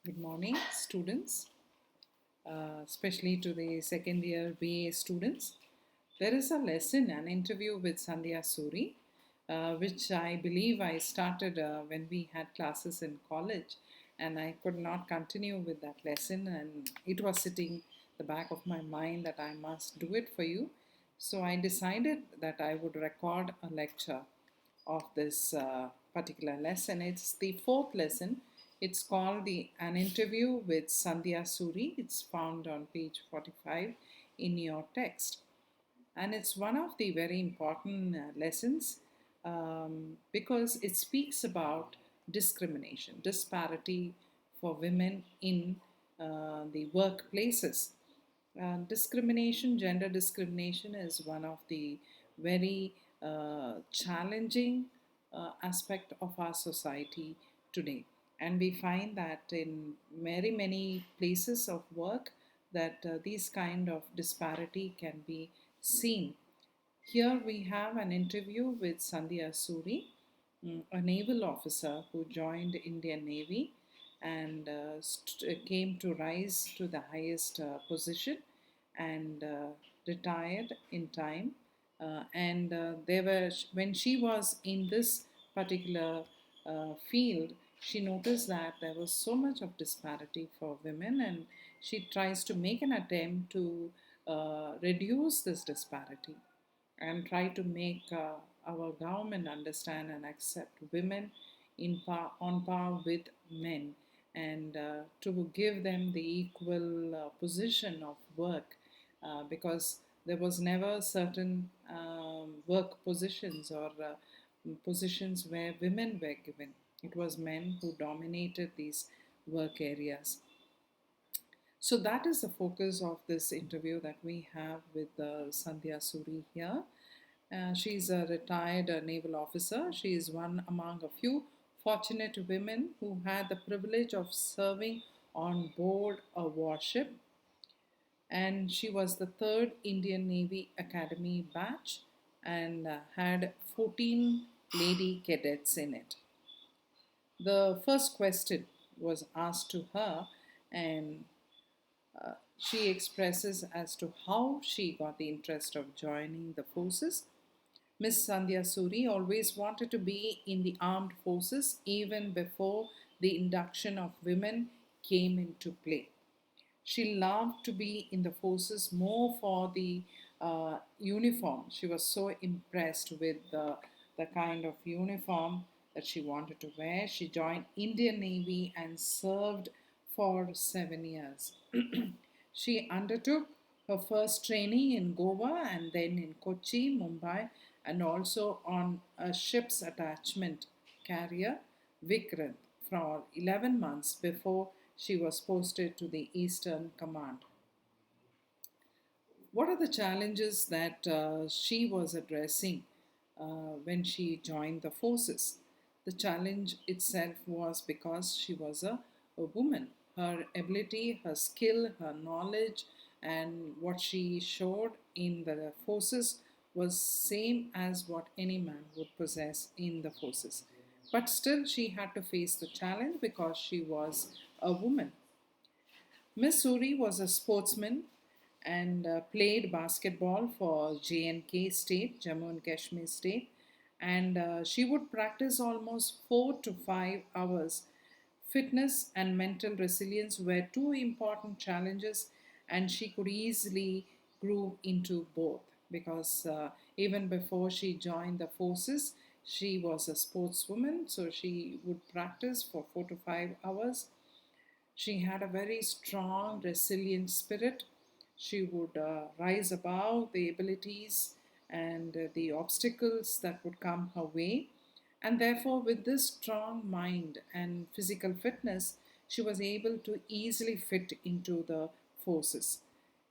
Good morning, students, especially to the second year BA students. There is a lesson, an interview with Sandhya Suri, which I believe I started when we had classes in college, and I could not continue with that lesson, and it was sitting the back of my mind that I must do it for you. So I decided that I would record a lecture of this particular lesson. It's the fourth lesson. It's called An Interview with Sandhya Suri. It's found on page 45 in your text. And it's one of the very important lessons because it speaks about discrimination, disparity for women in the workplaces. Discrimination, gender discrimination, is one of the very challenging aspect of our society today, and we find that in very many places of work that these kind of disparity can be seen. Here we have an interview with Sandhya Suri, a naval officer who joined Indian Navy and came to rise to the highest position and retired in time. And there were when she was in this particular field, she noticed that there was so much of disparity for women, and she tries to make an attempt to reduce this disparity and try to make our government understand and accept women on par with men, and to give them the equal position of work, because there was never certain work positions or positions where women were given. It was men who dominated these work areas. So that is the focus of this interview that we have with Sandhya Suri here. She's a retired naval officer. She is one among a few fortunate women who had the privilege of serving on board a warship, and she was the third Indian Navy Academy batch and had 14 lady cadets in it. The first question was asked to her, and she expresses as to how she got the interest of joining the forces. Miss Sandhya Suri always wanted to be in the armed forces even before the induction of women came into play. She loved to be in the forces more for the uniform. She was so impressed with the kind of uniform that she wanted to wear. She joined Indian Navy and served for 7 years. She undertook her first training in Goa and then in Kochi, Mumbai, and also on a ship's attachment carrier, Vikrant, for 11 months before she was posted to the Eastern Command. What are the challenges that she was addressing when she joined the forces? The challenge itself was because she was a woman. Her ability, her skill, her knowledge, and what she showed in the forces was same as what any man would possess in the forces. But still, she had to face the challenge because she was a woman. Miss Suri was a sportsman and played basketball for JNK State, Jammu and Kashmir State, and she would practice almost 4 to 5 hours. Fitness and mental resilience were two important challenges, and she could easily groove into both because even before she joined the forces, she was a sportswoman, so she would practice for 4 to 5 hours. She had a very strong, resilient spirit. She would rise above the abilities and the obstacles that would come her way. And therefore, with this strong mind and physical fitness, she was able to easily fit into the forces.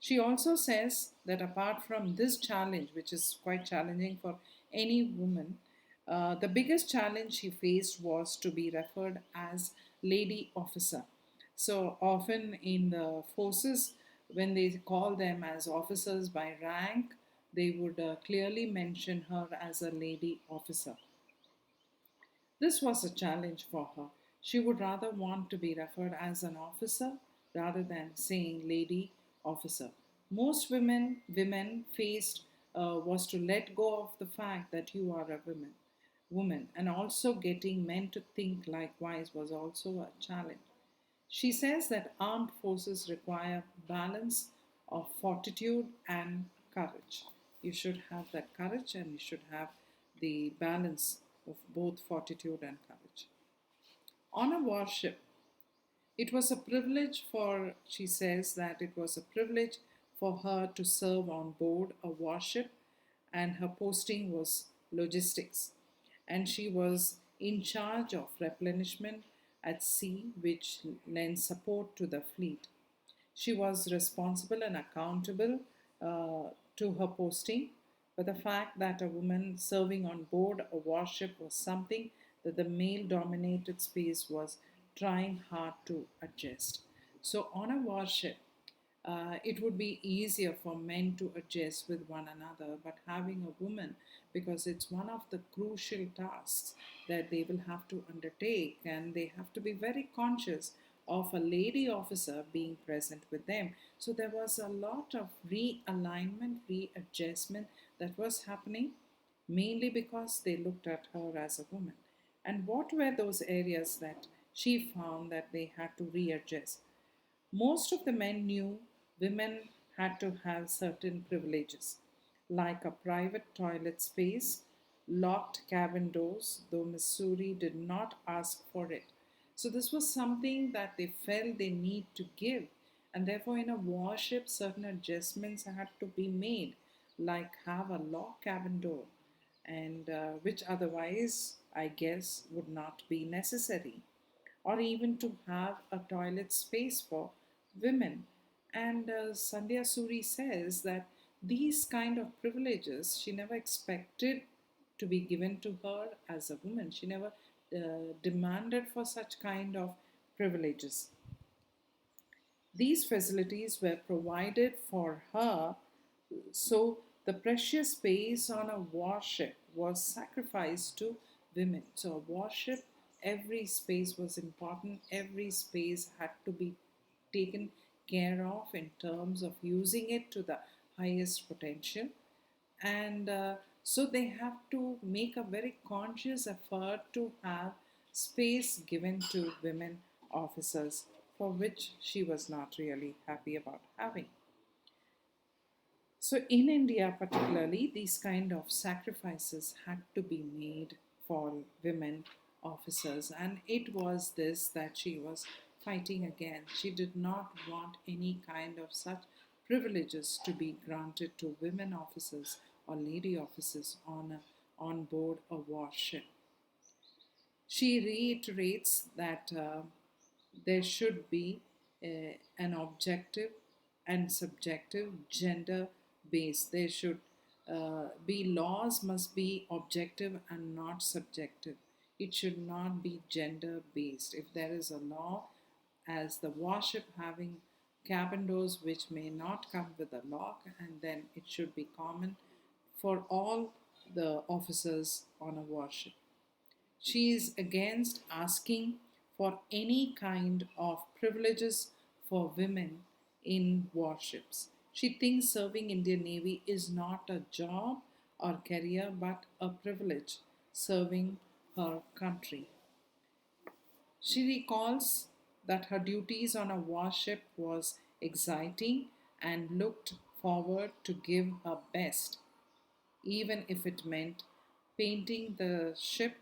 She also says that apart from this challenge, which is quite challenging for any woman, the biggest challenge she faced was to be referred as lady officer. So often in the forces, when they call them as officers by rank, they would clearly mention her as a lady officer. This was a challenge for her. She would rather want to be referred as an officer rather than saying lady officer. Most women faced was to let go of the fact that you are a woman, and also getting men to think likewise was also a challenge. She says that armed forces require balance of fortitude and courage. You should have that courage and you should have the balance of both fortitude and courage. On a warship, it was a privilege for, she says that it was a privilege for her to serve on board a warship, and her posting was logistics. And she was in charge of replenishment at sea, which lent support to the fleet. She was responsible and accountable to her posting, but the fact that a woman serving on board a warship was something that the male dominated space was trying hard to adjust. So, on a warship, it would be easier for men to adjust with one another, but having a woman, because it's one of the crucial tasks that they will have to undertake, and they have to be very conscious of a lady officer being present with them. So there was a lot of realignment, readjustment that was happening, mainly because they looked at her as a woman. And what were those areas that she found that they had to readjust? Most of the men knew women had to have certain privileges, like a private toilet space, locked cabin doors, though Missouri did not ask for it. So, this was something that they felt they need to give, and therefore, in a warship, certain adjustments had to be made, like have a locked cabin door, and which otherwise, I guess, would not be necessary, or even to have a toilet space for women. And Sandhya Suri says that these kind of privileges she never expected to be given to her as a woman. She never demanded for such kind of privileges. These facilities were provided for her, so the precious space on a warship was sacrificed to women. So, a warship, every space was important, every space had to be taken care of in terms of using it to the highest potential. And so, they have to make a very conscious effort to have space given to women officers, for which she was not really happy about having. So in India, particularly, these kind of sacrifices had to be made for women officers, and it was this that she was fighting against. She did not want any kind of such privileges to be granted to women officers or lady officers on board a warship. She reiterates that there should be an objective and subjective gender based. There should be laws must be objective and not subjective. It should not be gender based. If there is a law, as the warship having cabin doors which may not come with a lock, and then it should be common for all the officers on a warship. She is against asking for any kind of privileges for women in warships. She thinks serving Indian Navy is not a job or career but a privilege serving her country. She recalls that her duties on a warship was exciting and looked forward to give her best, even if it meant painting the ship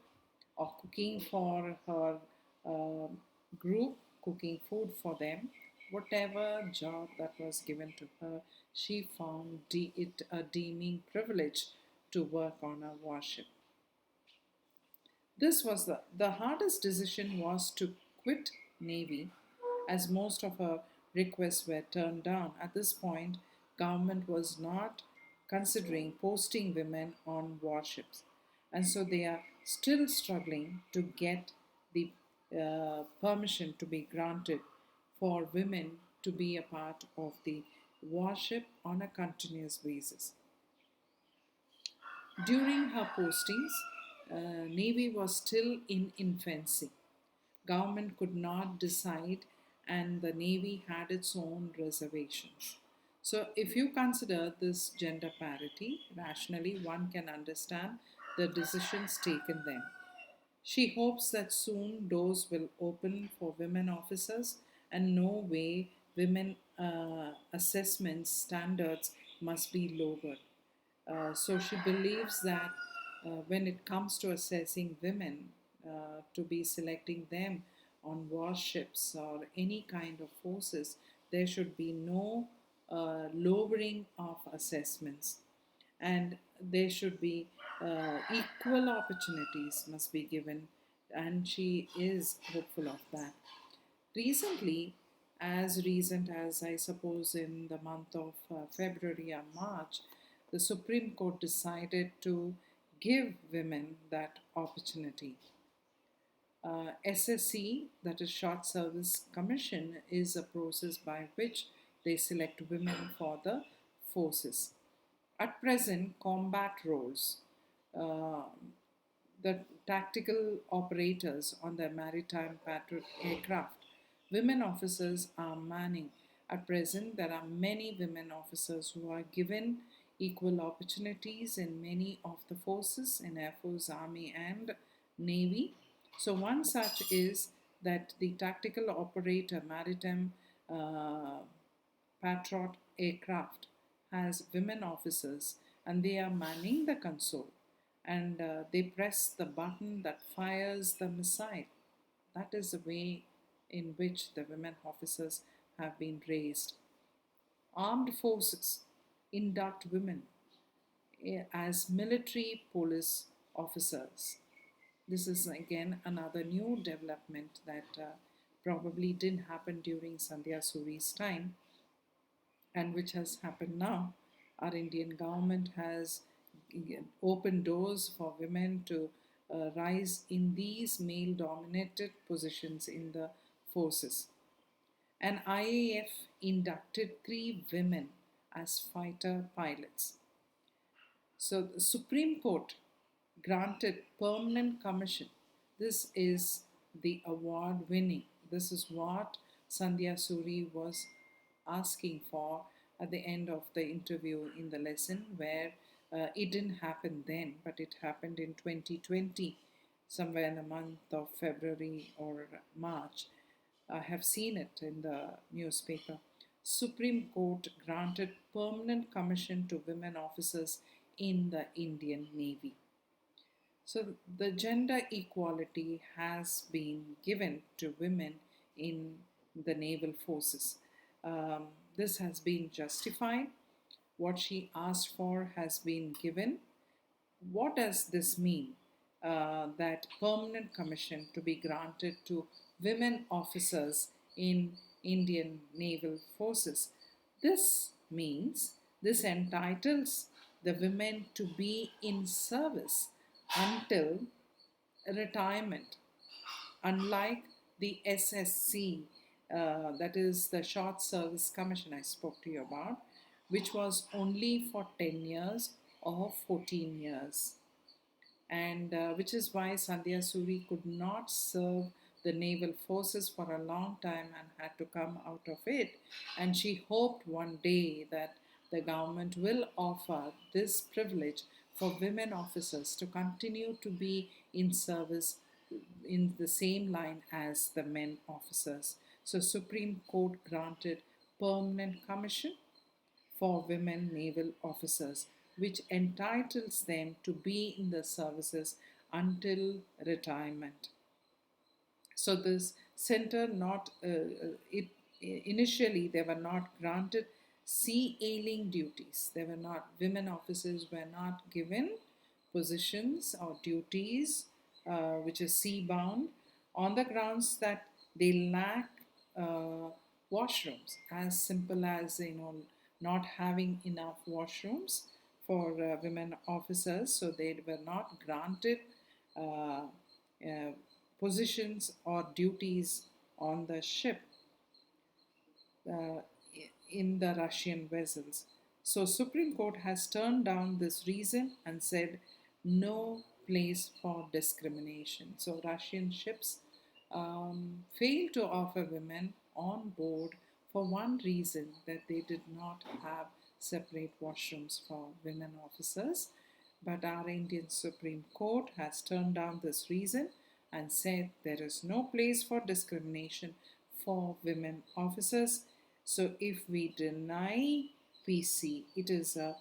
or cooking for her uh, group, cooking food for them. Whatever job that was given to her, she found it a deeming privilege to work on a warship. This was the hardest decision was to quit Navy, as most of her requests were turned down. At this point, government was not considering posting women on warships, and so they are still struggling to get the permission to be granted for women to be a part of the warship on a continuous basis. During her postings, Navy was still in infancy. Government could not decide, and the Navy had its own reservations. So, if you consider this gender parity rationally, one can understand the decisions taken then. She hopes that soon doors will open for women officers, and no way women assessment standards must be lowered. So she believes that when it comes to assessing women, to be selecting them on warships or any kind of forces, there should be no lowering of assessments, and there should be equal opportunities must be given, and she is hopeful of that. Recently, as recent as I suppose in the month of February or March, the Supreme Court decided to give women that opportunity. SSC, that is Short Service Commission, is a process by which they select women for the forces. At present, combat roles, uh, the tactical operators on the maritime patrol aircraft, women officers are manning. At present, there are many women officers who are given equal opportunities in many of the forces in Air Force, Army, and Navy. So, one such is that the tactical operator maritime uh, Patriot aircraft has women officers, and they are manning the console, and they press the button that fires the missile. That is the way in which the women officers have been raised. Armed forces induct women as military police officers. This is again another new development that probably didn't happen during Sandhya Suri's time, and which has happened now. Our Indian government has opened doors for women to rise in these male dominated positions in the forces. And IAF inducted 3 women as fighter pilots. So the Supreme Court granted permanent commission. This is the award winning. This is what Sandhya Suri was asking for at the end of the interview in the lesson, where it didn't happen then, but it happened in 2020, somewhere in the month of February or March. I have seen it in the newspaper. Supreme Court granted permanent commission to women officers in the Indian Navy. So the gender equality has been given to women in the naval forces. Um, this has been justified. What she asked for has been given. What does this mean? That permanent commission to be granted to women officers in Indian naval forces. This means this entitles the women to be in service until retirement, unlike the SSC, that is the Short Service Commission I spoke to you about, which was only for 10 years or 14 years, and which is why Sandhya Suri could not serve the naval forces for a long time and had to come out of it. And she hoped one day that the government will offer this privilege for women officers to continue to be in service in the same line as the men officers. So Supreme Court granted permanent commission for women naval officers, which entitles them to be in the services until retirement. So this center not it initially they were not granted sea ailing duties. They were not women officers were not given positions or duties which is sea bound on the grounds that they lack uh, washrooms, as simple as not having enough washrooms for women officers, so they were not granted uh, positions or duties on the ship uh, in the Russian vessels. So Supreme Court has turned down this reason and said no place for discrimination. So Russian ships failed to offer women on board for one reason, that they did not have separate washrooms for women officers. But our Indian Supreme Court has turned down this reason and said there is no place for discrimination for women officers. So if we deny PC, it is a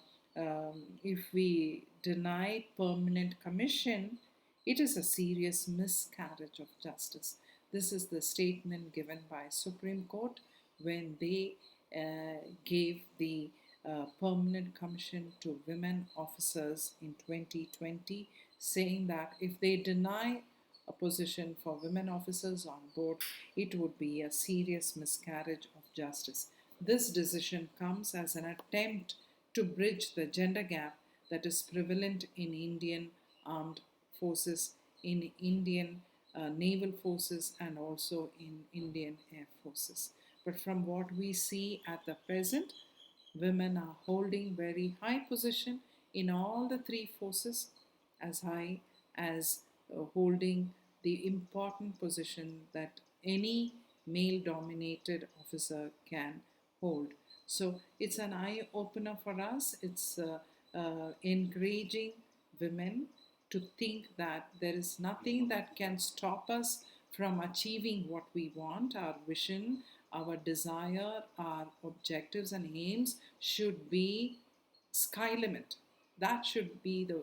if we deny permanent commission, it is a serious miscarriage of justice. This is the statement given by Supreme Court when they gave the permanent commission to women officers in 2020, saying that if they deny a position for women officers on board, it would be a serious miscarriage of justice. This decision comes as an attempt to bridge the gender gap that is prevalent in Indian armed forces, in Indian naval forces, and also in Indian air forces. But from what we see at the present, women are holding very high position in all the three forces, as high as holding the important position that any male dominated officer can hold. So it's an eye opener for us. It's encouraging women to think that there is nothing that can stop us from achieving what we want. Our vision, our desire, our objectives and aims should be sky limit. That should be the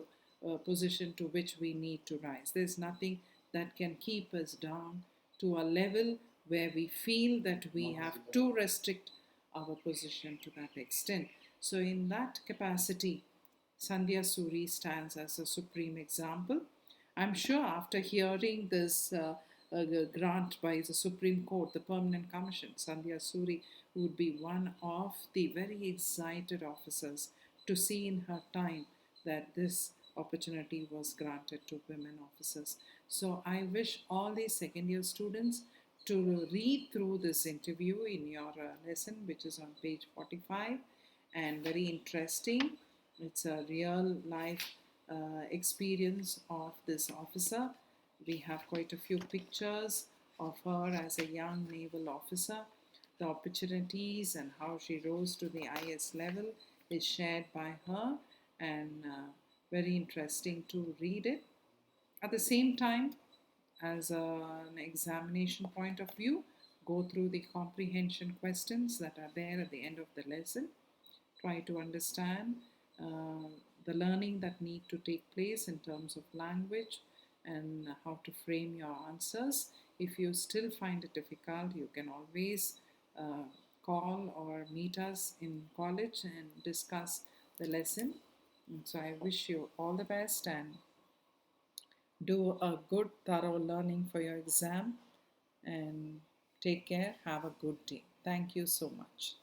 position to which we need to rise. There's nothing that can keep us down to a level where we feel that we have to restrict our position to that extent. So, in that capacity, Sandhya Suri stands as a supreme example. I'm sure after hearing this grant by the Supreme Court, the Permanent Commission, Sandhya Suri would be one of the very excited officers to see in her time that this opportunity was granted to women officers. So I wish all the second year students to read through this interview in your lesson, which is on page 45, and very interesting. It's a real life experience of this officer. We have quite a few pictures of her as a young naval officer. The opportunities and how she rose to the IS level is shared by her, and very interesting to read it. At the same time, as an examination point of view, go through the comprehension questions that are there at the end of the lesson. Try to understand uh, the learning that need to take place in terms of language and how to frame your answers. If you still find it difficult, you can always uh, call or meet us in college and discuss the lesson. And so I wish you all the best and do a good, thorough learning for your exam, and take care. Have a good day. Thank you so much.